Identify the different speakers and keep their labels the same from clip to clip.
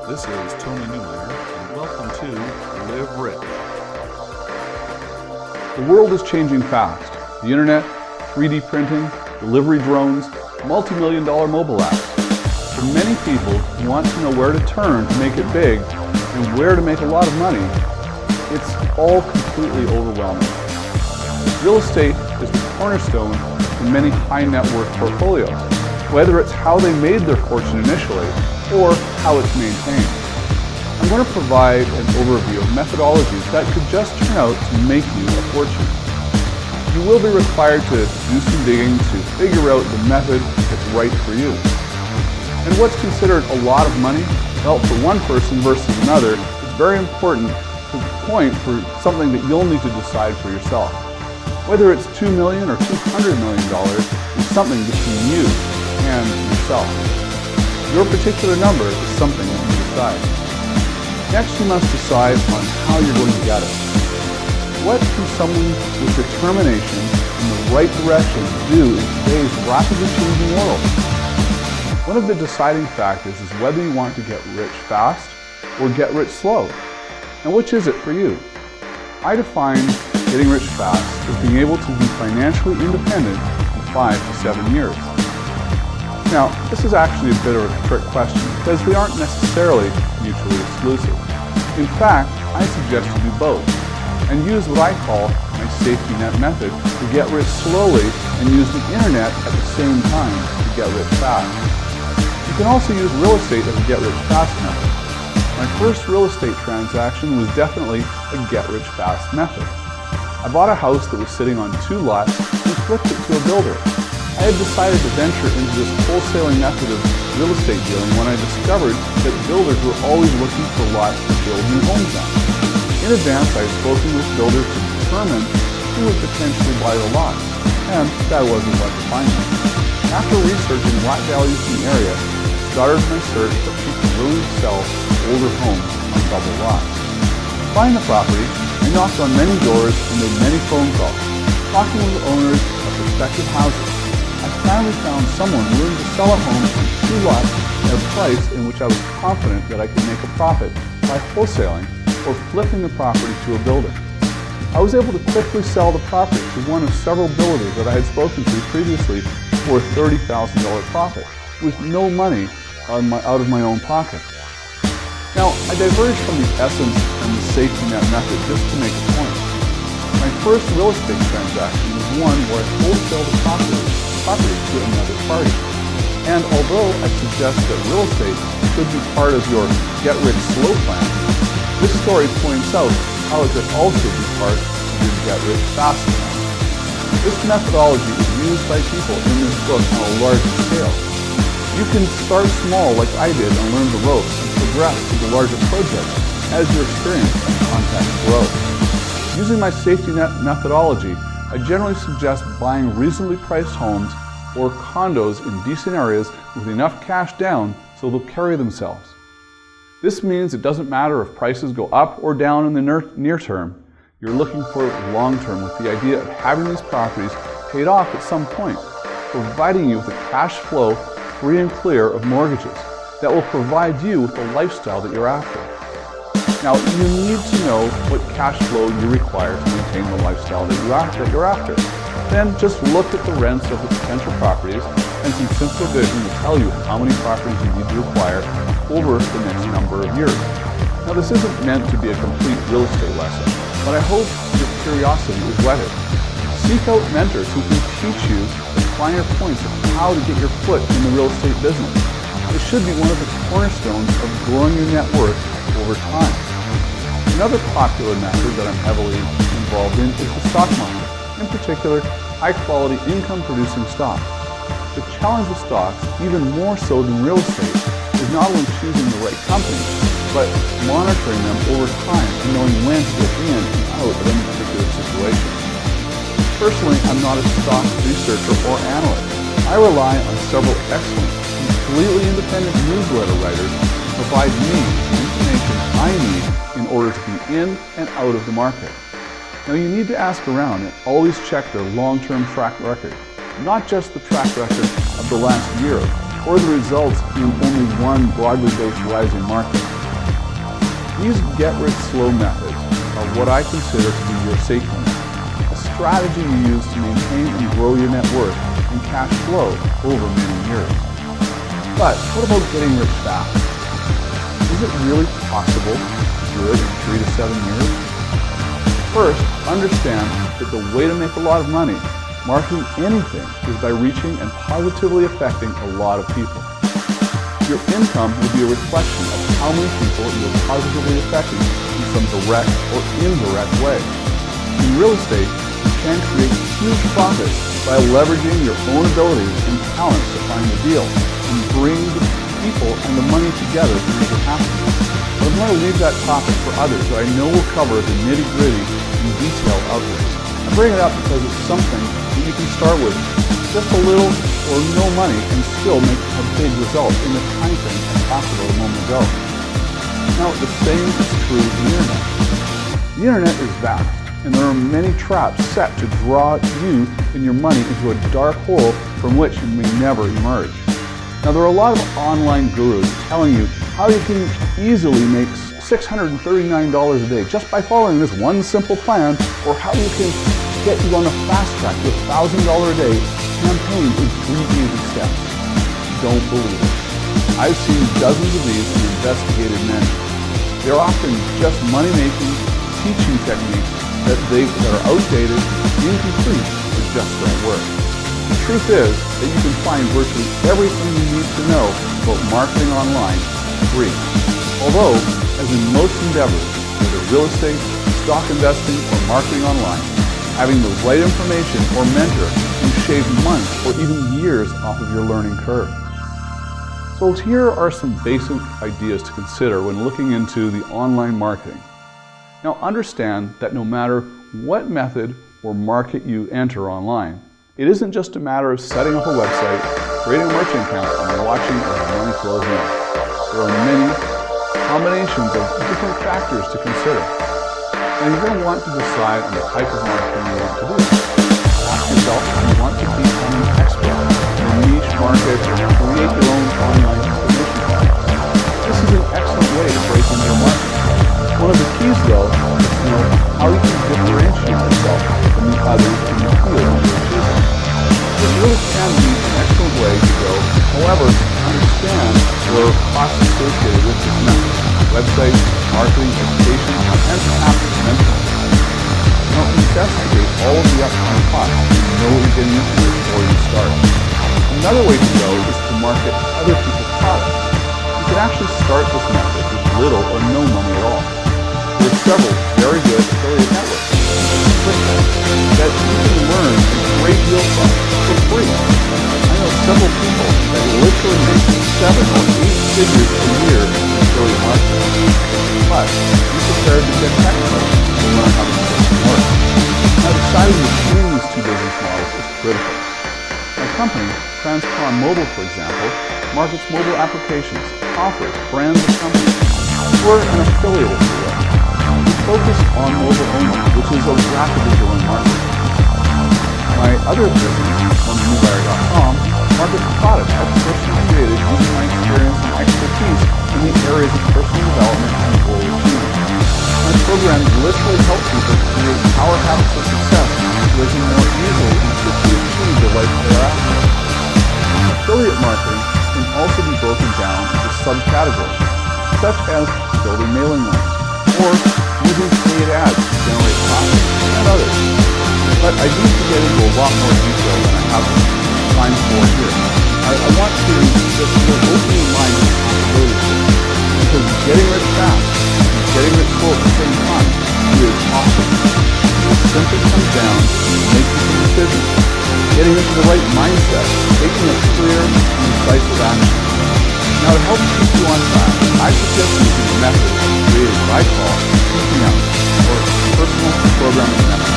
Speaker 1: This is Tony Newmeyer, and welcome to Live Rich.
Speaker 2: The world is changing fast. The internet, 3D printing, delivery drones, multi-million-dollar mobile apps. For many people who want to know where to turn to make it big and where to make a lot of money, it's all completely overwhelming. Real estate is the cornerstone in many high net worth portfolios, whether it's how they made their fortune initially or how it's maintained. I'm going to provide an overview of methodologies that could just turn out to make you a fortune. You will be required to do some digging to figure out the method that's right for you. And what's considered a lot of money? Well, for one person versus another, it's very important to point for something that you'll need to decide for yourself. Whether it's $2 million or $200 million is something between you and yourself. Your particular number is something that you decide. Next, you must decide on how you're going to get it. What can someone with determination in the right direction do in today's rapidly changing world? One of the deciding factors is whether you want to get rich fast or get rich slow. And which is it for you? I define getting rich fast as being able to be financially independent in 5 to 7 years. Now, this is actually a bit of a trick question because they aren't necessarily mutually exclusive. In fact, I suggest you do both and use what I call my safety net method to get rich slowly and use the internet at the same time to get rich fast. You can also use real estate as a get rich fast method. My first real estate transaction was definitely a get rich fast method. I bought a house that was sitting on 2 lots and flipped it to a builder. I had decided to venture into this wholesaling method of real estate dealing when I discovered that builders were always looking for lots to build new homes on. In advance, I had spoken with builders to determine who would potentially buy the lots, and that wasn't what to find them. After researching lot values in the area, I started my search for people willing to sell older homes on double lots. To find the property, I knocked on many doors and made many phone calls, talking with owners of prospective houses. I finally found someone willing to sell a home on 2 lots at a price in which I was confident that I could make a profit by wholesaling or flipping the property to a builder. I was able to quickly sell the property to one of several builders that I had spoken to previously for a $30,000 profit with no money out of my own pocket. Now, I diverged from the essence and the safety net method just to make a point. My first real estate transaction was one where I wholesaled the property to another party. And although I suggest that real estate should be part of your get-rich-slow plan, this story points out how it could also be part of your get-rich-fast plan. This methodology is used by people in this book on a larger scale. You can start small like I did and learn the ropes and progress to the larger projects as your experience and contacts grow. Using my safety net methodology, I generally suggest buying reasonably priced homes or condos in decent areas with enough cash down so they'll carry themselves. This means it doesn't matter if prices go up or down in the near term. You're looking for long term with the idea of having these properties paid off at some point, providing you with a cash flow free and clear of mortgages that will provide you with the lifestyle that you're after. Now, you need to know what cash flow you require to maintain the lifestyle that you're after. Then just look at the rents of the potential properties, and some simple division will tell you how many properties you need to acquire over the next number of years. Now, this isn't meant to be a complete real estate lesson, but I hope your curiosity is whetted. Seek out mentors who can teach you the finer points of how to get your foot in the real estate business. It should be one of the cornerstones of growing your net worth over time. Another popular method that I'm heavily involved in is the stock market, in particular, high-quality income-producing stocks. The challenge with stocks, even more so than real estate, is not only choosing the right company, but monitoring them over time and knowing when to get in and out of any particular situation. Personally, I'm not a stock researcher or analyst. I rely on several excellent, completely independent newsletter writers to provide me the information I need in order to be in and out of the market. Now, you need to ask around and always check their long-term track record, not just the track record of the last year or the results in only one broadly based rising market. These get-rich-slow methods are what I consider to be your safety net, a strategy you use to maintain and grow your net worth and cash flow over many years. But what about getting rich fast? Is it really possible to do it in 3 to 7 years? First, understand that the way to make a lot of money marketing anything is by reaching and positively affecting a lot of people. Your income will be a reflection of how many people you're positively affecting in some direct or indirect way. In real estate, you can create huge profits by leveraging your own abilities and talents to find the deal and bring the people and the money together to make it happen. But I'm going to leave that topic for others that I know will cover the nitty-gritty and detail of this. I bring it up because it's something that you can start with just a little or no money and still make a big result in the time frame I talked about a moment ago. Now, the same is true of the internet. The internet is vast, and there are many traps set to draw you and your money into a dark hole from which you may never emerge. Now, there are a lot of online gurus telling you how you can easily make $639 a day just by following this one simple plan, or how you can get you on the fast track to $1,000 a day campaigns in 3 easy steps. Don't believe it. I've seen dozens of these and investigated many. They're often just money-making, teaching techniques that are outdated, incomplete, or just don't work. The truth is that you can find virtually everything you need to know about marketing online free. Although, as in most endeavors, whether real estate, stock investing, or marketing online, having the right information or mentor can shave months or even years off of your learning curve. So here are some basic ideas to consider when looking into the online marketing. Now understand that no matter what method or market you enter online, it isn't just a matter of setting up a website, creating a merchant account, and watching as the money flows in. There are many combinations of different factors to consider. And you're going to want to decide on the type of marketing you want to do. Ask yourself if you want to become an expert in a niche market or create your own online information products. This is an excellent way to break into your market. One of the keys, though, is to know how you can differentiate yourself from the others in the field you're choosing. This really can be an excellent way to go. However, understand there are costs associated with this method: website, marketing, education, and perhaps mentoring. Now, investigate all of the upfront costs and know what you're getting into before you start. Another way to go is to market other people's products. You can actually start this method with little or no money at all. There are several very good affiliate networks that you can learn a great deal from for free. I know several people that literally make 7 or 8 figures a year in affiliate marketing. But be prepared to get technical to learn how the system works. Now, deciding between these two business models is critical. My company, Transcon Mobile, for example, markets mobile applications, offers, brands, and companies. We're an affiliate, if you will. We focus on mobile only, which is a rapidly growing market. My other business, Motivational.com, markets products I've personally created using my experience and expertise in the areas of personal development and goal achievement. My programs literally help people create power habits of success so they can more easily and quickly achieve the life they're after. Affiliate marketing can also be broken down into subcategories, such as building mailing lists, or using paid ads to generate profit, and others. But I need to get into a lot more detail than I have time for here. I want to just open your mind to possibilities here, because getting rich fast and getting rich slow at the same time is possible. It simply comes down to making some decisions, getting into the right mindset, taking a clear and decisive action. Now, to help keep you on track, I suggest using a method created what I call PPM, or Personal Programming Method.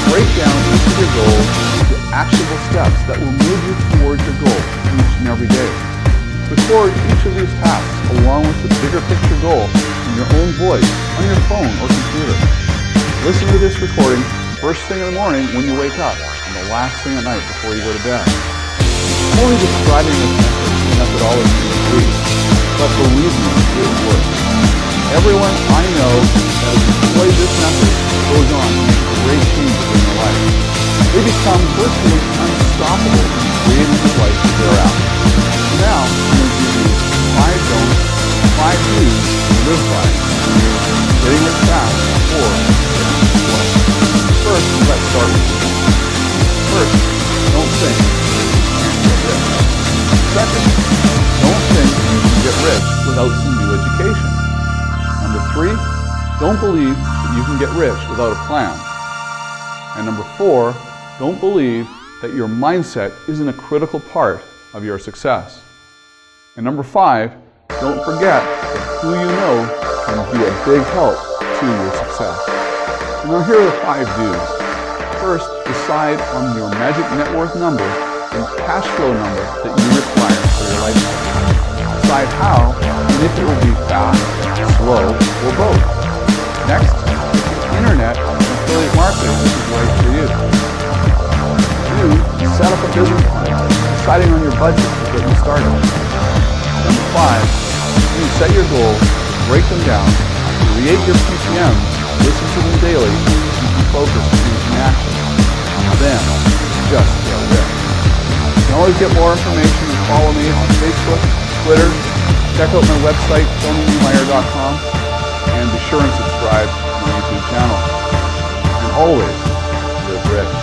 Speaker 2: Break down each of your goals into actionable steps that will move you towards your goal each and every day. Record each of these tasks along with the bigger picture goal in your own voice on your phone or computer. Listen to this recording first thing in the morning when you wake up and the last thing at night before you go to bed. I'm only describing this methodology in brief, but believe me, it works. Everyone I know that has employed this method goes on to make great changes in their life. They become virtually unstoppable in creating the life that they're after. Now, I'm going to give you 5 don'ts, 5 do's to live by when you're getting rich fast or getting rich. First, let's start with the don'ts. First, don't think you can't get rich. Second, don't think you can get rich without some new education. Number 3, don't believe that you can get rich without a plan. And number 4, don't believe that your mindset isn't a critical part of your success. And number 5, don't forget that who you know can be a big help to your success. And now here are the 5 do's. First, decide on your magic net worth number and cash flow number that you require for your lifestyle. Decide how and if it will be fast, slow, or both. Next, internet and affiliate marketing is right for you. 2, set up a business plan, deciding on your budget to get you started. Number 5, you set your goals, break them down, create your PPM, listen to them daily, keep you focused and taking action. Then, just get rich. You can always get more information and follow me on Facebook, Twitter, check out my website, TonyNeumeier.com, and be sure and subscribe to my YouTube channel. And always live rich.